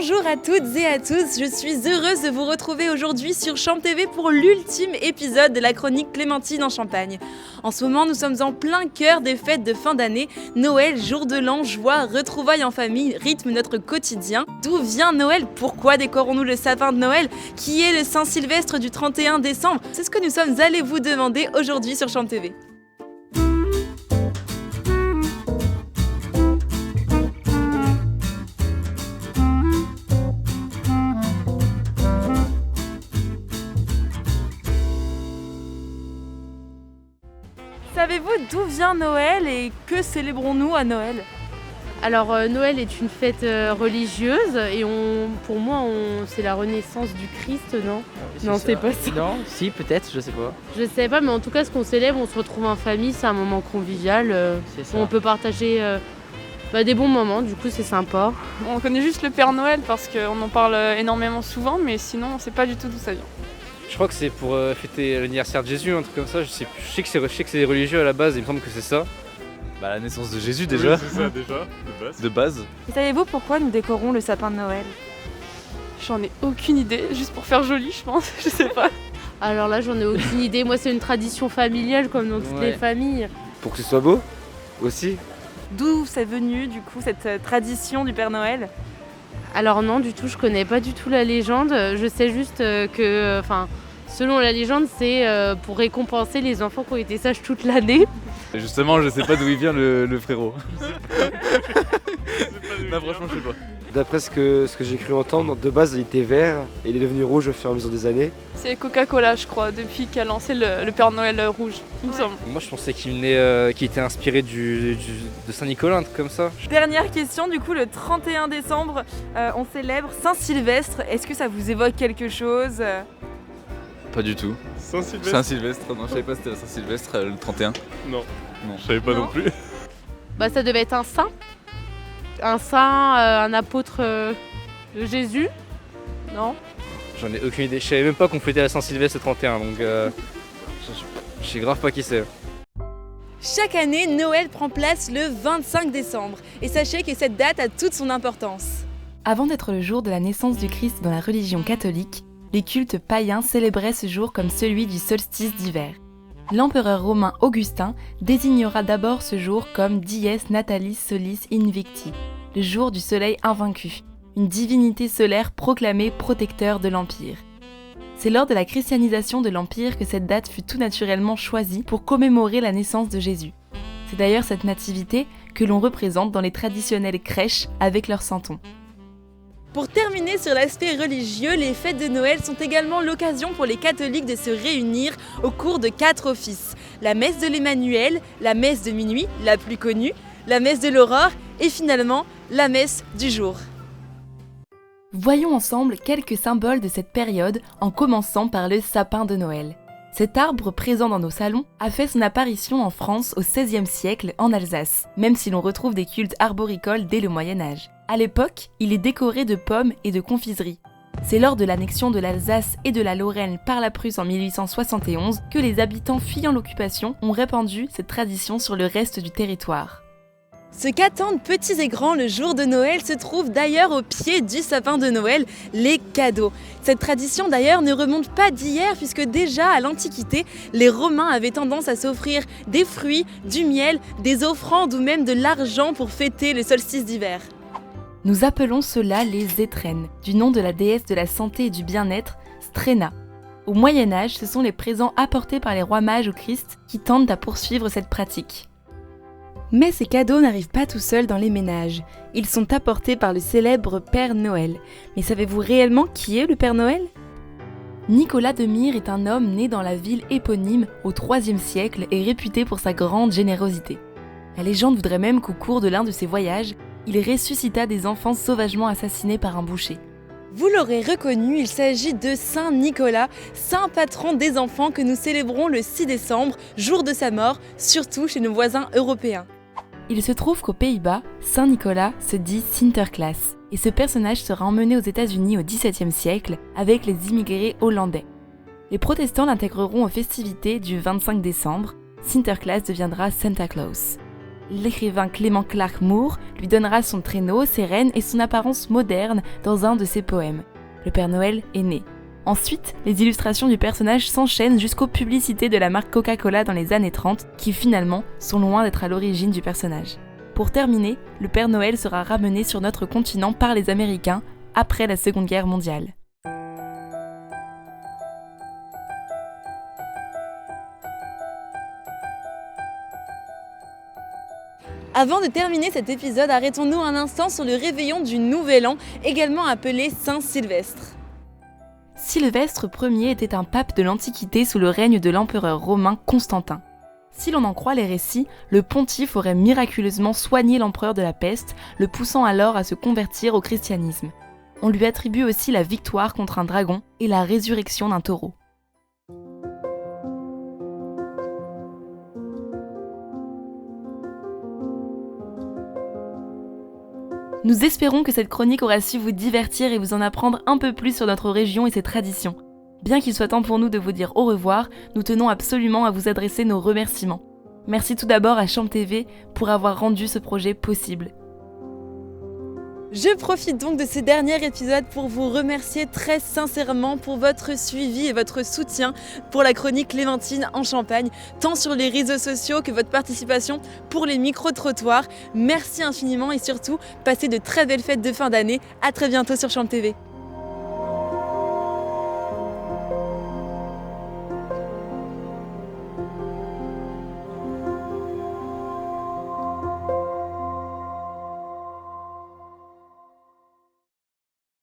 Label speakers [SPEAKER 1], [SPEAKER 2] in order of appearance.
[SPEAKER 1] Bonjour à toutes et à tous, je suis heureuse de vous retrouver aujourd'hui sur Champ TV pour l'ultime épisode de la chronique Clémentine en Champagne. En ce moment, nous sommes en plein cœur des fêtes de fin d'année. Noël, jour de l'an, joie, retrouvailles en famille rythment notre quotidien. D'où vient Noël? Pourquoi décorons-nous le sapin de Noël? Qui est le Saint-Sylvestre du 31 décembre? C'est ce que nous sommes allés vous demander aujourd'hui sur Champ TV. Savez-vous d'où vient Noël et que célébrons-nous à Noël?
[SPEAKER 2] Alors Noël est une fête religieuse et pour moi c'est la renaissance du Christ, non? Non, c'est pas ça.
[SPEAKER 3] Non, si peut-être, je sais pas.
[SPEAKER 2] Je sais pas, mais en tout cas ce qu'on célèbre, on se retrouve en famille, c'est un moment convivial,
[SPEAKER 3] C'est ça.
[SPEAKER 2] où on peut partager des bons moments, du coup c'est sympa.
[SPEAKER 4] On connaît juste le Père Noël parce qu'on en parle énormément souvent, mais sinon on sait pas du tout d'où ça vient.
[SPEAKER 3] Je crois que c'est pour fêter l'anniversaire de Jésus, un truc comme ça. Je sais que c'est religieux à la base, il me semble que c'est ça.
[SPEAKER 5] Bah la naissance de Jésus déjà.
[SPEAKER 6] Oui, c'est ça déjà,
[SPEAKER 5] De base.
[SPEAKER 1] Et savez-vous pourquoi nous décorons le sapin de Noël?
[SPEAKER 4] J'en ai aucune idée, juste pour faire joli je pense, je sais pas.
[SPEAKER 2] Alors là j'en ai aucune idée, moi c'est une tradition familiale comme dans toutes les familles.
[SPEAKER 3] Pour que ce soit beau aussi.
[SPEAKER 1] D'où c'est venu du coup cette tradition du Père Noël?
[SPEAKER 2] Alors non, du tout, je connais pas du tout la légende, je sais juste que, selon la légende, c'est pour récompenser les enfants qui ont été sages toute l'année.
[SPEAKER 5] Et justement, je sais pas d'où il vient le frérot. Non, franchement, je sais pas.
[SPEAKER 7] D'après ce que j'ai cru entendre, de base il était vert et il est devenu rouge au fur et à mesure des années.
[SPEAKER 4] C'est Coca-Cola je crois, depuis qu'a lancé le Père Noël rouge, il me semble.
[SPEAKER 3] Moi je pensais qu'il était inspiré de Saint-Nicolas, un truc comme ça.
[SPEAKER 1] Dernière question, du coup le 31 décembre, on célèbre Saint-Sylvestre. Est-ce que ça vous évoque quelque chose?
[SPEAKER 5] Pas du tout.
[SPEAKER 6] Saint-Sylvestre.
[SPEAKER 5] Saint-Sylvestre, non, je savais pas c'était Saint-Sylvestre le 31.
[SPEAKER 6] Non,
[SPEAKER 5] Non.
[SPEAKER 6] je savais pas non plus.
[SPEAKER 2] Ça devait être un saint, un apôtre de Jésus, non?
[SPEAKER 3] J'en ai aucune idée. Je savais même pas qu'on fêtait la Saint-Sylvestre le 31, donc je sais grave pas qui c'est.
[SPEAKER 1] Chaque année, Noël prend place le 25 décembre. Et sachez que cette date a toute son importance. Avant d'être le jour de la naissance du Christ dans la religion catholique, les cultes païens célébraient ce jour comme celui du solstice d'hiver. L'empereur romain Augustin désignera d'abord ce jour comme Dies Natalis Solis Invicti, le jour du soleil invaincu, une divinité solaire proclamée protecteur de l'Empire. C'est lors de la christianisation de l'Empire que cette date fut tout naturellement choisie pour commémorer la naissance de Jésus. C'est d'ailleurs cette nativité que l'on représente dans les traditionnelles crèches avec leurs santons. Pour terminer sur l'aspect religieux, les fêtes de Noël sont également l'occasion pour les catholiques de se réunir au cours de 4 offices. La messe de l'Emmanuel, la messe de minuit, la plus connue, la messe de l'aurore et finalement la messe du jour. Voyons ensemble quelques symboles de cette période en commençant par le sapin de Noël. Cet arbre présent dans nos salons a fait son apparition en France au XVIe siècle en Alsace, même si l'on retrouve des cultes arboricoles dès le Moyen-Âge. À l'époque, il est décoré de pommes et de confiseries. C'est lors de l'annexion de l'Alsace et de la Lorraine par la Prusse en 1871 que les habitants fuyant l'occupation ont répandu cette tradition sur le reste du territoire. Ce qu'attendent petits et grands le jour de Noël se trouve d'ailleurs au pied du sapin de Noël, les cadeaux. Cette tradition d'ailleurs ne remonte pas d'hier puisque déjà à l'Antiquité, les Romains avaient tendance à s'offrir des fruits, du miel, des offrandes ou même de l'argent pour fêter le solstice d'hiver. Nous appelons cela les étrennes, du nom de la déesse de la santé et du bien-être, Strena. Au Moyen-Âge, ce sont les présents apportés par les rois mages au Christ qui tentent à poursuivre cette pratique. Mais ces cadeaux n'arrivent pas tout seuls dans les ménages. Ils sont apportés par le célèbre Père Noël. Mais savez-vous réellement qui est le Père Noël? Nicolas de Myre est un homme né dans la ville éponyme au IIIe siècle et réputé pour sa grande générosité. La légende voudrait même qu'au cours de l'un de ses voyages, il ressuscita des enfants sauvagement assassinés par un boucher. Vous l'aurez reconnu, il s'agit de Saint Nicolas, saint patron des enfants que nous célébrons le 6 décembre, jour de sa mort, surtout chez nos voisins européens. Il se trouve qu'aux Pays-Bas, Saint Nicolas se dit Sinterklaas, et ce personnage sera emmené aux États-Unis au XVIIe siècle avec les immigrés hollandais. Les protestants l'intégreront aux festivités du 25 décembre, Sinterklaas deviendra Santa Claus. L'écrivain Clement Clarke Moore lui donnera son traîneau, ses rênes et son apparence moderne dans un de ses poèmes. Le Père Noël est né. Ensuite, les illustrations du personnage s'enchaînent jusqu'aux publicités de la marque Coca-Cola dans les années 30, qui finalement sont loin d'être à l'origine du personnage. Pour terminer, le Père Noël sera ramené sur notre continent par les Américains après la Seconde Guerre mondiale.
[SPEAKER 6] Avant de terminer cet épisode, arrêtons-nous un instant sur le réveillon du Nouvel An, également appelé Saint-Sylvestre.
[SPEAKER 1] Sylvestre Ier était un pape de l'Antiquité sous le règne de l'empereur romain Constantin. Si l'on en croit les récits, le pontife aurait miraculeusement soigné l'empereur de la peste, le poussant alors à se convertir au christianisme. On lui attribue aussi la victoire contre un dragon et la résurrection d'un taureau. Nous espérons que cette chronique aura su vous divertir et vous en apprendre un peu plus sur notre région et ses traditions. Bien qu'il soit temps pour nous de vous dire au revoir, nous tenons absolument à vous adresser nos remerciements. Merci tout d'abord à Champ TV pour avoir rendu ce projet possible.
[SPEAKER 6] Je profite donc de ce dernier épisode pour vous remercier très sincèrement pour votre suivi et votre soutien pour la chronique Clémentine en Champagne, tant sur les réseaux sociaux que votre participation pour les micro-trottoirs. Merci infiniment et surtout, passez de très belles fêtes de fin d'année. À très bientôt sur Champ TV.